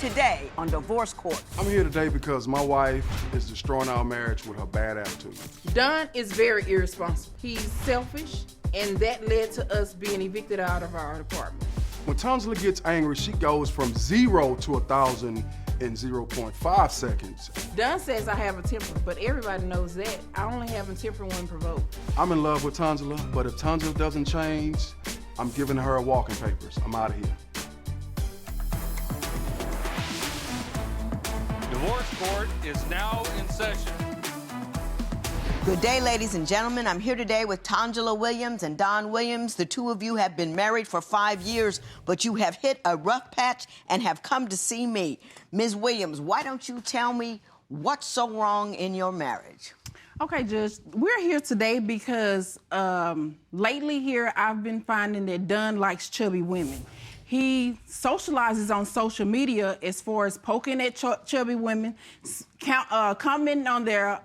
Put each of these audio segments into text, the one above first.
today on Divorce Court. I'm here today because my wife is destroying our marriage with her bad attitude. Don is very irresponsible. He's selfish, and that led to us being evicted out of our apartment. When Tonsula gets angry, she goes from 0 to 1,000 in 0.5 seconds. Don says I have a temper, but everybody knows that. I only have a temper when provoked. I'm in love with Tonsula, but if Tonsula doesn't change, I'm giving her walking papers. I'm out of here. Divorce Court is now in session. Good day, ladies and gentlemen. I'm here today with Tonsula Williams and Don Williams. The two of you have been married for 5 years, but you have hit a rough patch and have come to see me. Ms. Williams, why don't you tell me what's so wrong in your marriage? Okay, Judge, we're here today because lately here I've been finding that Don likes chubby women. He socializes on social media as far as poking at chubby women, commenting on their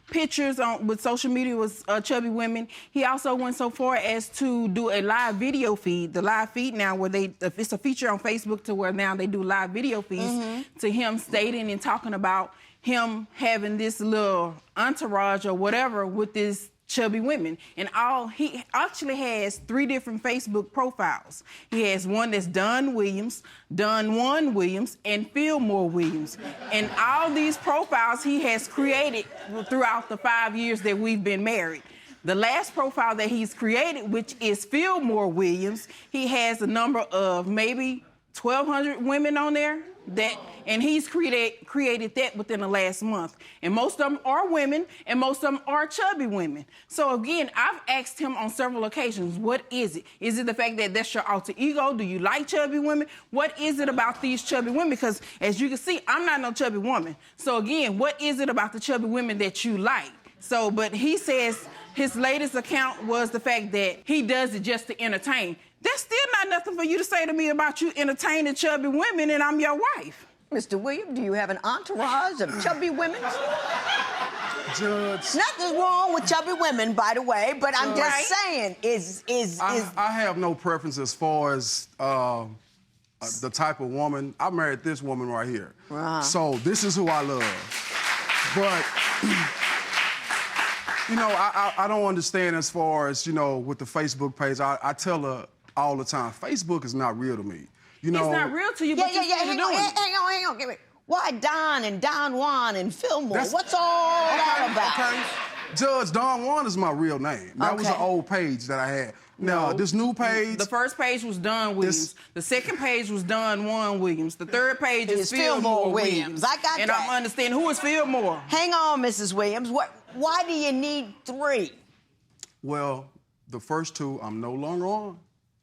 pictures with social media with chubby women. He also went so far as to do a live video feed. The live feed now where it's a feature on Facebook to where now they do live video feeds to him stating and talking about him having this little entourage or whatever with this chubby women. And he actually has 3 different Facebook profiles. He has one that's Don Williams, Don Juan Williams, and Fillmore Williams. And all these profiles he has created throughout the 5 years that we've been married. The last profile that he's created, which is Fillmore Williams, he has a number of maybe 1,200 women on there. And he's created that within the last month. And most of them are women, and most of them are chubby women. So again, I've asked him on several occasions, what is it? Is it the fact that that's your alter ego? Do you like chubby women? What is it about these chubby women? Because as you can see, I'm not no chubby woman. So again, what is it about the chubby women that you like? So, but he says his latest account was the fact that he does it just to entertain. That's still not nothing for you to say to me about you entertaining chubby women and I'm your wife. Mr. Williams, do you have an entourage of chubby women? Judge. Nothing's wrong with chubby women, by the way, but I'm just saying, I have no preference as far as the type of woman. I married this woman right here. So this is who I love. But, you know, I don't understand as far as, you know, with the Facebook page. I tell her all the time, Facebook is not real to me. You know, it's not real to you, but hang on. Give me. Why Don and Don Juan and Fillmore? What's all that about? Okay. Judge, Don Juan is my real name. That was an old page that I had. Now, this new page... The first page was Don Williams. The second page was Don Juan Williams. The third page is Fillmore Williams. I got that. And I'm understanding who is Fillmore. Hang on, Mrs. Williams. Why do you need 3? Well, the first 2 I'm no longer on.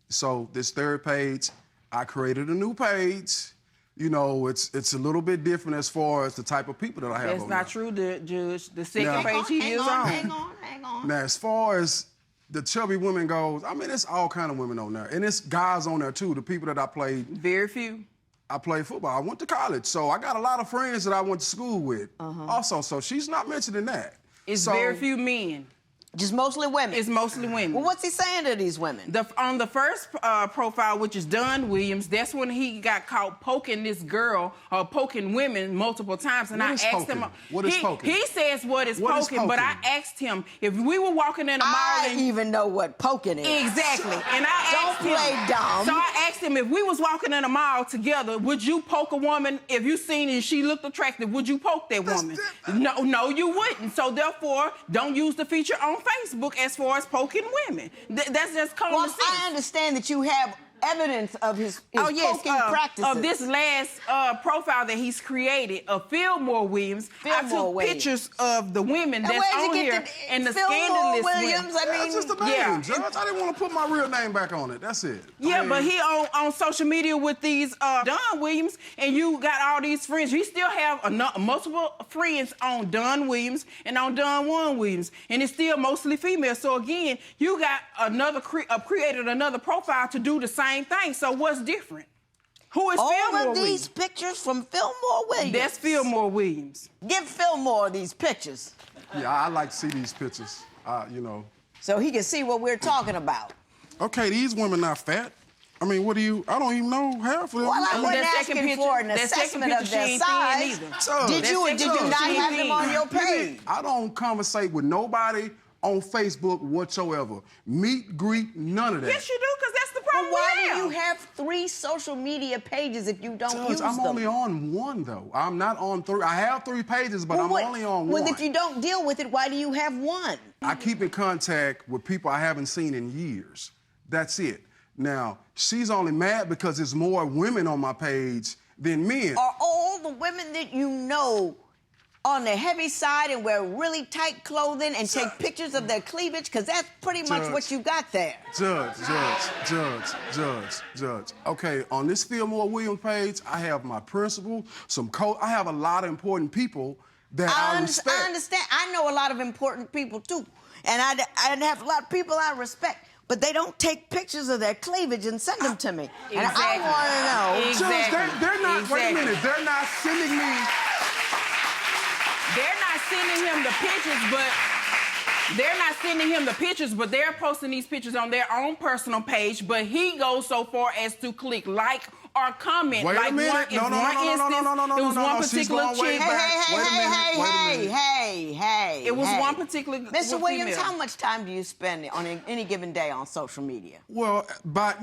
So this third page, I created a new page. You know, it's a little bit different as far as the type of people that I have on there. That's not true, Judge. The second page he is on. Hang on. Now, as far as the chubby women goes, I mean, it's all kind of women on there. And it's guys on there, too, the people that I played. Very few. I played football. I went to college, so I got a lot of friends that I went to school with. Also, so she's not mentioning that. It's very few men. Just mostly women? It's mostly women. Well, what's he saying to these women? On the first profile, which is Don Williams, that's when he got caught poking this girl or poking women multiple times. And I asked him... What is poking? He says what is poking, but I asked him if we were walking in a mall... I even know what poking is. Exactly. And I asked him... Don't play dumb. So I asked him, if we was walking in a mall together, would you poke a woman? If you seen and she looked attractive, would you poke that woman? No, you wouldn't. So therefore, don't use the feature on Facebook as far as poking women. That's just common sense. I understand that you have evidence of his poking practices. Of this last profile that he's created of Fillmore Williams. I took pictures of the women that's on here and the scandalous Williams. I mean, that's just a name, Judge. I didn't want to put my real name back on it. That's it. Yeah, but he on social media with these Don Williams, and you got all these friends. You still have multiple friends on Don Williams and on Don Juan Williams, and it's still mostly female. So again, you got created another profile to do the same thing. So what's different? Who is Fillmore Williams? All of these pictures from Fillmore Williams? That's Fillmore Williams. Give Fillmore these pictures. Yeah, I like to see these pictures, you know. So he can see what we're talking about. Okay, these women not fat. I mean, what do you? I don't even know half of them. Well, I wasn't that asking second for an picture- that second assessment of picture, she their ain't thin size. either. Judge, Did you or that did you second not picture, have she them ain't on thin. your page? I don't conversate with nobody on Facebook whatsoever. Meet, greet, none of that. Yes, you do, because that's the But problem. why we do you have? have 3 social media pages if you don't Judge, use I'm them? only on one though. I'm not on 3. I have 3 pages, but Well, I'm only on well, one. if you don't deal with it, why do you have one? I keep in contact with people I haven't seen in years. That's it. Now, she's only mad because there's more women on my page than men. Are all the women that you know on the heavy side and wear really tight clothing and take pictures of their cleavage? Because that's pretty much what you got there. Judge. Okay, on this Fillmore Williams page, I have my principal, some I have a lot of important people that I respect. I understand. I know a lot of important people too. And I have a lot of people I respect. But they don't take pictures of their cleavage and send them to me. And I want to know. Judge, they're not, wait a minute, they're not sending me. They're not sending him the pictures, but they're posting these pictures on their own personal page, but he goes so far as to click like or comment. Wait like a minute. One, No. It was one particular chick. Hey. It was one particular Mr. Williams, female. how much time do you spend on any given day on social media? Well, but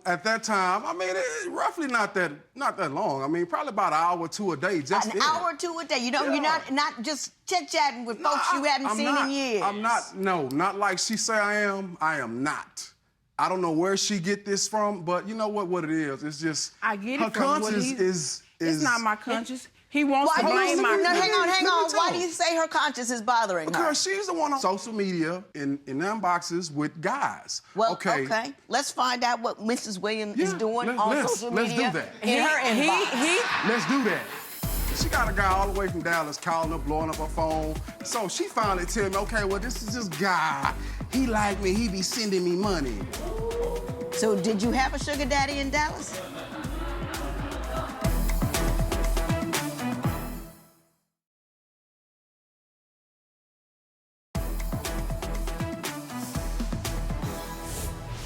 at that time, I mean, roughly not that long. I mean, probably about an hour or 2 a day. Just An hour or 2 a day. You're not just chit-chatting with folks you haven't seen in years. I'm not. No, not like she say I am. I am not. I don't know where she get this from, but you know what it is. It's just I get it her from what conscience is. It's not my conscience. He wants to Why do blame you, my no, conscience. hang Let me on. tell Why you. do you say her conscience is bothering her? Because she's the one on social media in inboxes with guys. Well, okay. Let's find out what Mrs. Williams is doing on social media. Let's do that. In her inbox. Let's do that. She got a guy all the way from Dallas calling her, blowing up her phone. So she finally tell me, okay, well, this is this guy. He like me. He be sending me money. So did you have a sugar daddy in Dallas?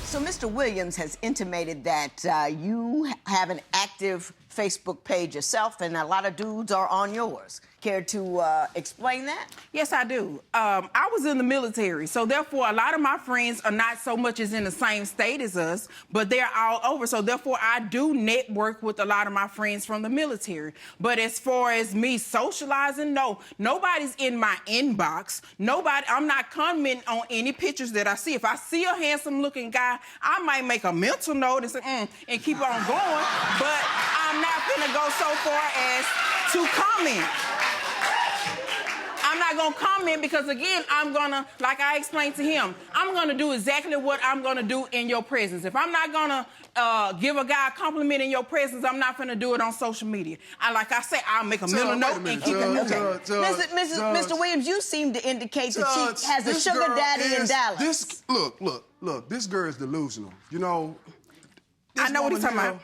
So Mr. Williams has intimated that you have an active Facebook page yourself, and a lot of dudes are on yours. Care to explain that? Yes, I do. I was in the military, so therefore a lot of my friends are not so much as in the same state as us, but they're all over. So therefore I do network with a lot of my friends from the military. But as far as me socializing, no, nobody's in my inbox. I'm not commenting on any pictures that I see. If I see a handsome looking guy, I might make a mental note and say, and keep on going, but I'm not gonna go so far as to comment. I'm not gonna comment because, again, I'm gonna, like I explained to him, I'm gonna do exactly what I'm gonna do in your presence. If I'm not gonna give a guy a compliment in your presence, I'm not gonna do it on social media. Like I say, I'll make a mental note and keep it moving. Mr. Williams, you seem to indicate that she has a sugar daddy in Dallas. Look, this girl is delusional. You know, I know what he's talking about.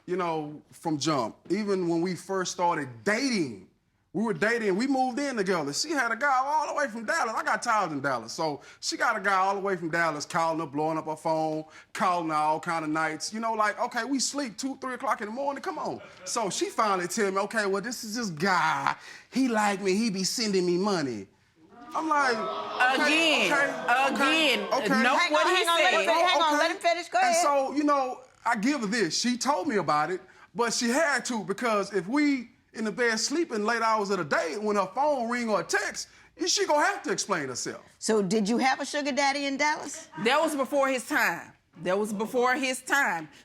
You know, from jump, even when we first started dating, we were dating, we moved in together. She had a guy all the way from Dallas. I got tired in Dallas. So she got a guy all the way from Dallas calling her, blowing up her phone, calling her all kind of nights. You know, like, okay, we sleep 2, 3 o'clock in the morning, come on. So she finally tell me, okay, well, this is this guy. He like me, he be sending me money. I'm like, again. No, what he said. Hang on, let him finish, go ahead. And so, you know, I give her this. She told me about it, but she had to, because if we in the bed sleeping late hours of the day, when her phone ring or a text, she gonna have to explain herself. So did you have a sugar daddy in Dallas? That was before his time.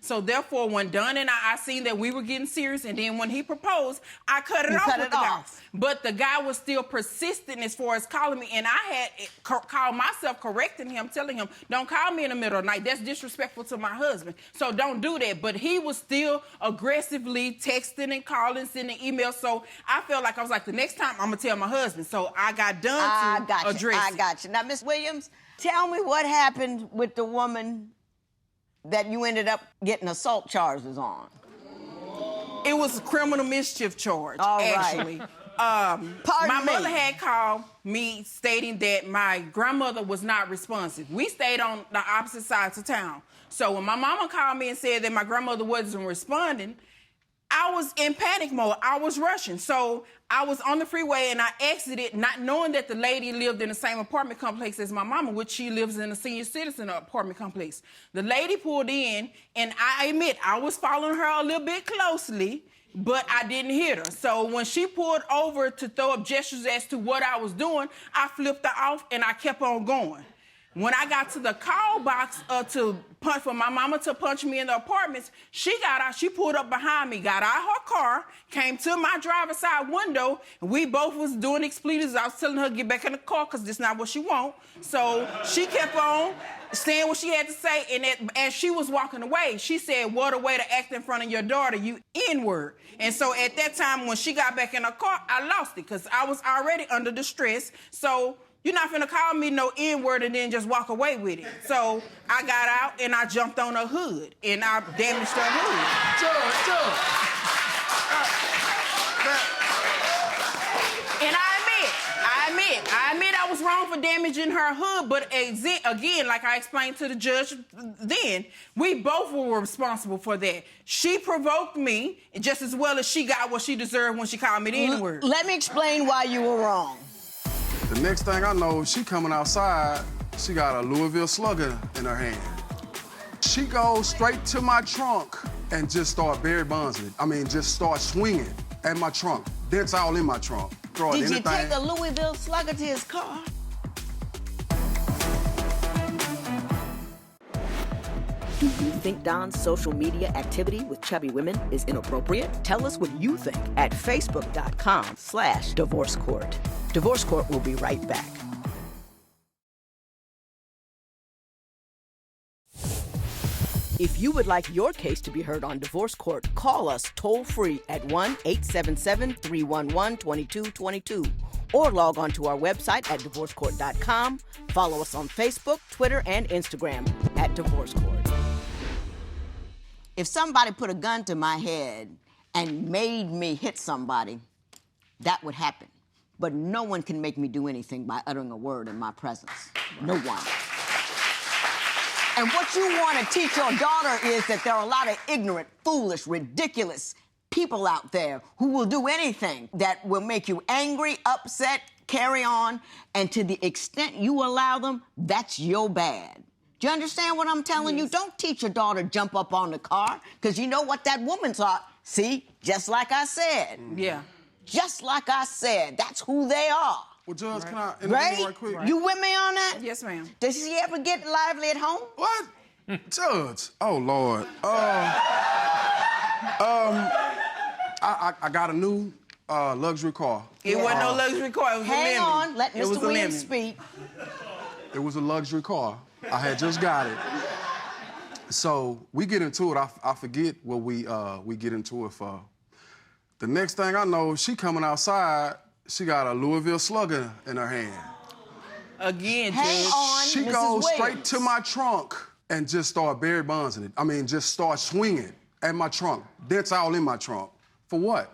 So therefore, when Dunn and I seen that we were getting serious, and then when he proposed, I cut it off with the guy. But the guy was still persistent as far as calling me, and I had called myself, correcting him, telling him, don't call me in the middle of the night. That's disrespectful to my husband. So don't do that. But he was still aggressively texting and calling, sending emails. So I felt like, I was like, the next time I'm gonna tell my husband. So I got Dunn to address it. I got you. Now, Miss Williams, tell me what happened with the woman that you ended up getting assault charges on. It was a criminal mischief charge, actually. My mother had called me stating that my grandmother was not responsive. We stayed on the opposite sides of town. So when my mama called me and said that my grandmother wasn't responding, I was in panic mode. I was rushing. So I was on the freeway and I exited not knowing that the lady lived in the same apartment complex as my mama, which she lives in a senior citizen apartment complex. The lady pulled in and I admit I was following her a little bit closely, but I didn't hit her. So when she pulled over to throw up gestures as to what I was doing, I flipped her off and I kept on going. When I got to the call box for my mama to punch me in the apartments, she got out, she pulled up behind me, got out her car, came to my driver's side window, and we both was doing expletives. I was telling her to get back in the car because this is not what she want. So she kept on saying what she had to say, and as she was walking away, she said, "What a way to act in front of your daughter, you N-word." And so at that time, when she got back in her car, I lost it because I was already under distress. So you're not finna call me no N-word and then just walk away with it. So I got out and I jumped on her hood and I damaged her hood. And I admit I was wrong for damaging her hood, but again, like I explained to the judge then, we both were responsible for that. She provoked me just as well as she got what she deserved when she called me the N-word. Let me explain why you were wrong. The next thing I know, she coming outside, she got a Louisville Slugger in her hand. She goes straight to my trunk and just start Barry Bondsing. Just start swinging at my trunk. That's all in my trunk. Did you take a Louisville Slugger to his car? Do you think Don's social media activity with chubby women is inappropriate? Tell us what you think at facebook.com/Divorce Court. Divorce Court will be right back. If you would like your case to be heard on Divorce Court, call us toll-free at 1-877-311-2222 or log on to our website at divorcecourt.com. Follow us on Facebook, Twitter, and Instagram at Divorce Court. If somebody put a gun to my head and made me hit somebody, that would happen. But no one can make me do anything by uttering a word in my presence. No one. And what you want to teach your daughter is that there are a lot of ignorant, foolish, ridiculous people out there who will do anything that will make you angry, upset, carry on, and to the extent you allow them, that's your bad. Do you understand what I'm telling you? Don't teach your daughter to jump up on the car, because you know what that woman thought. See, just like I said. Yeah. Just like I said, that's who they are. Well, Judge, can I intervene right quick? You with me on that? Yes, ma'am. Does she ever get lively at home? What? Judge, oh, Lord. I got a new luxury car. It wasn't no luxury car, it was a lemon. Hang on, let Mr. Williams speak. It was a luxury car. I had just got it. So we get into it. I forget what we get into it for. The next thing I know, she coming outside, she got a Louisville Slugger in her hand. Again, Hang Judge. on, She Mrs. goes straight Williams. to my trunk and just start Barry Bondsing it. Just start swinging at my trunk. That's all in my trunk. For what?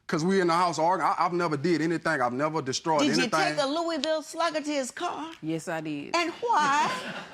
Because we in the house arguing. I've never did anything. I've never destroyed anything. Did you take a Louisville Slugger to his car? Yes, I did. And why?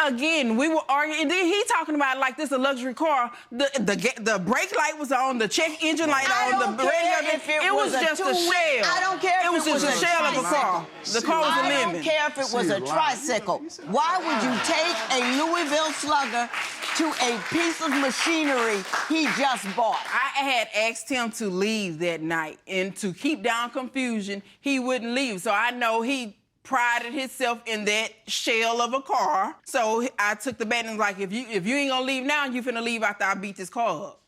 Again, we were arguing. And then he talking about like this a luxury car. The brake light was on, the check engine light on, the radio. It was just a shell. I don't care if it was just a shell of a car. The car was a I lemon. don't care if it was a tricycle. Why would you take a Louisville Slugger to a piece of machinery he just bought? I had asked him to leave that night, and to keep down confusion, he wouldn't leave. So I know he prided himself in that shell of a car. So I took the bet and was like, if you ain't gonna leave now, you finna leave after I beat this car up.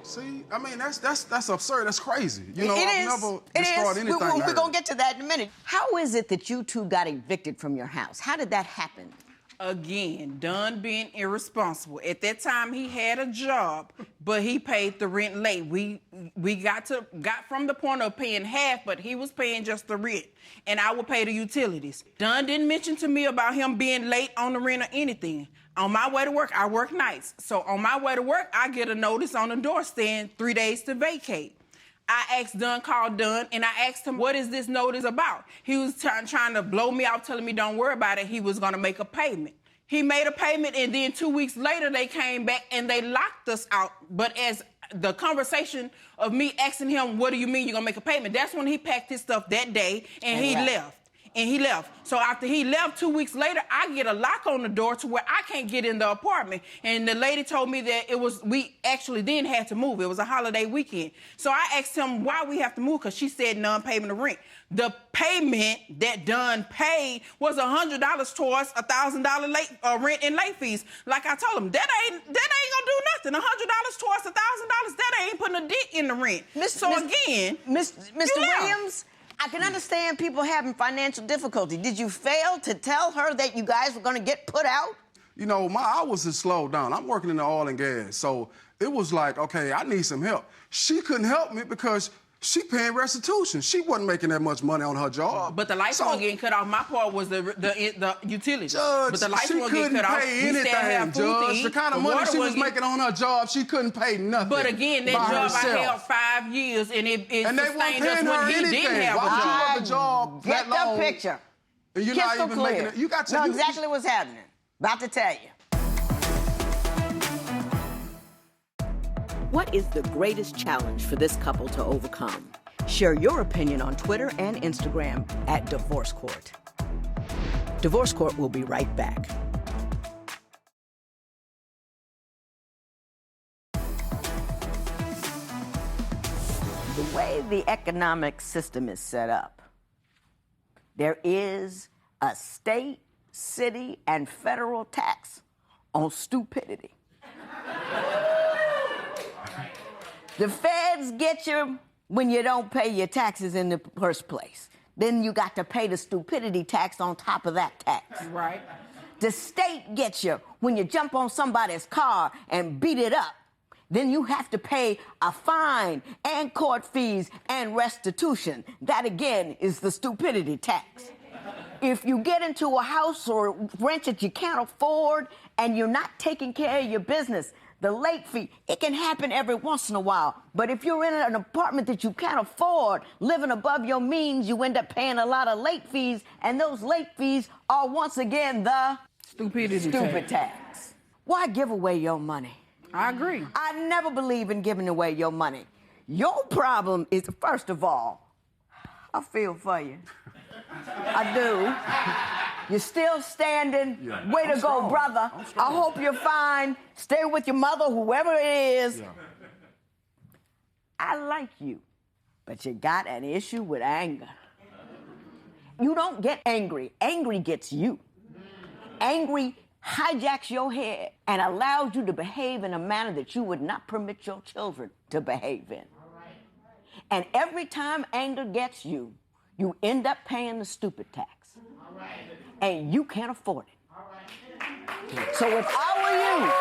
See, that's absurd. That's crazy. It I've is. never destroyed anything. We're gonna get to that in a minute. How is it that you two got evicted from your house? How did that happen? Again, Dunn being irresponsible. At that time, he had a job, but he paid the rent late. We got from the point of paying half, but he was paying just the rent, and I would pay the utilities. Dunn didn't mention to me about him being late on the rent or anything. On my way to work, I work nights. So on my way to work, I get a notice on the door saying 3 days to vacate. I asked Dunn, called Dunn, and I asked him, what is this notice about? He was trying to blow me out, telling me don't worry about it. He was gonna make a payment. He made a payment, and then 2 weeks later, they came back and they locked us out. But as the conversation of me asking him, what do you mean you're gonna make a payment? That's when he packed his stuff that day and he left. And he left. So after he left 2 weeks later, I get a lock on the door to where I can't get in the apartment. And the lady told me that we actually then had to move. It was a holiday weekend. So I asked him why we have to move, because she said non-payment of rent. The payment that Dunn paid was $100 towards $1,000 late rent and late fees. Like I told him, that ain't gonna do nothing. $100 towards $1,000, that ain't putting a dent in the rent. Mr. Williams, I can understand people having financial difficulty. Did you fail to tell her that you guys were going to get put out? You know, my hours is slowed down. I'm working in the oil and gas, so it was like, okay, I need some help. She couldn't help me because she paying restitution. She wasn't making that much money on her job. But the lights weren't getting cut off. My part was the utilities. Judge, but the lights she weren't getting couldn't cut pay off. anything, Judge. The kind of money she was making on her job, she couldn't pay nothing. But again, that job I held 5 years, and it and they weren't sustained us paying her when he anything. didn't have Why a job. would you want the job Get that long? the picture. And you're Crystal not even clear. making it. You got to know exactly what's happening. About to tell you. What is the greatest challenge for this couple to overcome? Share your opinion on Twitter and Instagram at Divorce Court. Divorce Court will be right back. The way the economic system is set up, there is a state, city, and federal tax on stupidity. The feds get you when you don't pay your taxes in the first place. Then you got to pay the stupidity tax on top of that tax. Right. The state gets you when you jump on somebody's car and beat it up. Then you have to pay a fine and court fees and restitution. That, again, is the stupidity tax. If you get into a house or rent that you can't afford and you're not taking care of your business, the late fee, it can happen every once in a while. But if you're in an apartment that you can't afford, living above your means, you end up paying a lot of late fees, and those late fees are once again the stupid tax. Why give away your money? I agree. I never believe in giving away your money. Your problem is, first of all, I feel for you. I do. You're still standing. Yeah. Way to go, brother. I hope you're fine. Stay with your mother, whoever it is. Yeah. I like you, but you got an issue with anger. You don't get angry. Angry gets you. Angry hijacks your head and allows you to behave in a manner that you would not permit your children to behave in. And every time anger gets you, you end up paying the stupid tax. And you can't afford it. So if I were you,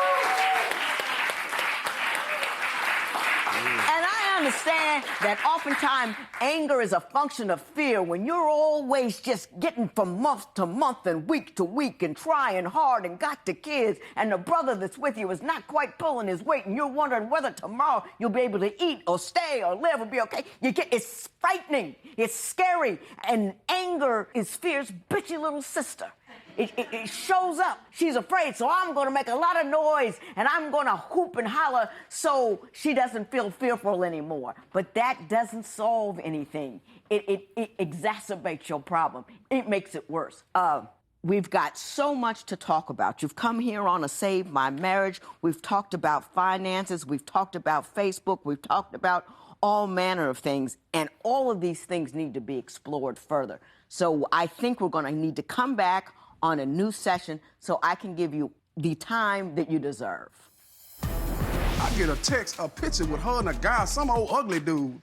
and I understand that oftentimes anger is a function of fear when you're always just getting from month to month and week to week and trying hard and got the kids, and the brother that's with you is not quite pulling his weight, and you're wondering whether tomorrow you'll be able to eat or stay or live or be okay. It's frightening. It's scary. And anger is fear's bitchy little sister. It shows up. She's afraid, so I'm going to make a lot of noise, and I'm going to hoop and holler so she doesn't feel fearful anymore. But that doesn't solve anything. It exacerbates your problem. It makes it worse. We've got so much to talk about. You've come here on a Save My Marriage. We've talked about finances. We've talked about Facebook. We've talked about all manner of things, and all of these things need to be explored further. So I think we're going to need to come back on a new session so I can give you the time that you deserve. I get a picture with her and a guy, some old ugly dude.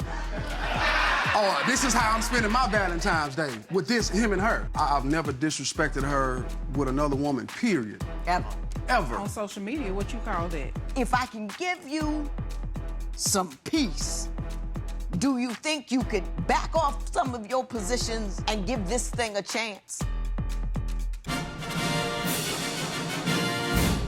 Oh, this is how I'm spending my Valentine's Day, with him and her. I've never disrespected her with another woman, period. Ever. On social media, what you call that? If I can give you some peace, do you think you could back off some of your positions and give this thing a chance?